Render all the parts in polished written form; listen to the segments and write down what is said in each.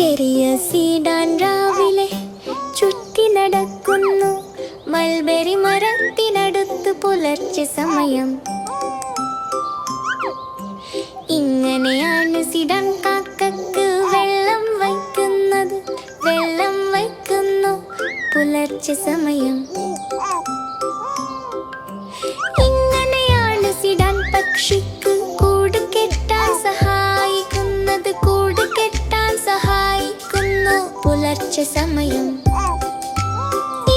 ചെറിയ സീഡാൻ രാവിലെ ചുറ്റി നടക്കുന്നു. മൽബെറി മരത്തിനടുത്ത് പുലർച്ചെ സമയം. ഇങ്ങനെയാണ് സീഡാൻ കാക്കക്ക് വെള്ളം വയ്ക്കുന്നത്. വെള്ളം വയ്ക്കുന്നു പുലർച്ചെ സമയം. ഇങ്ങനെയാണ് സീഡാൻ പക്ഷിക്ക് കൂട് കെട്ടാൻ സഹായിക്കുന്നത്. കൂട് കെട്ടാൻ സഹായിക്കുന്നു പുലർച്ചെ സമയം.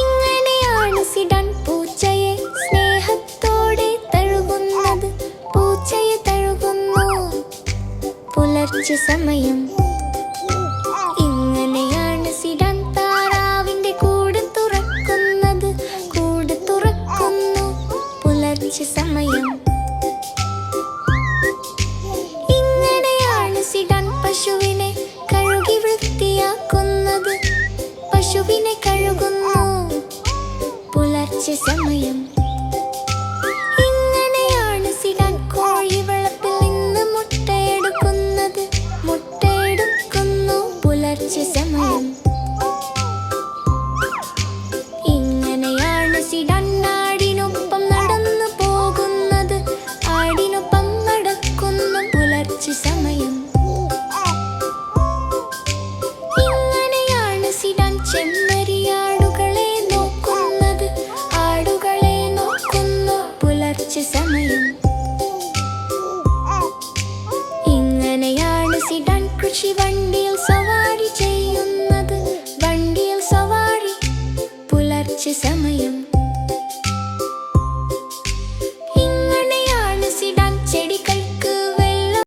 ഇങ്ങനെയാണ് സീഡാൻ പൂച്ചയെ സ്നേഹത്തോടെ തഴുകുന്നത്. പൂച്ചയെ തഴുകുന്നു പുലർച്ചെ സമയം.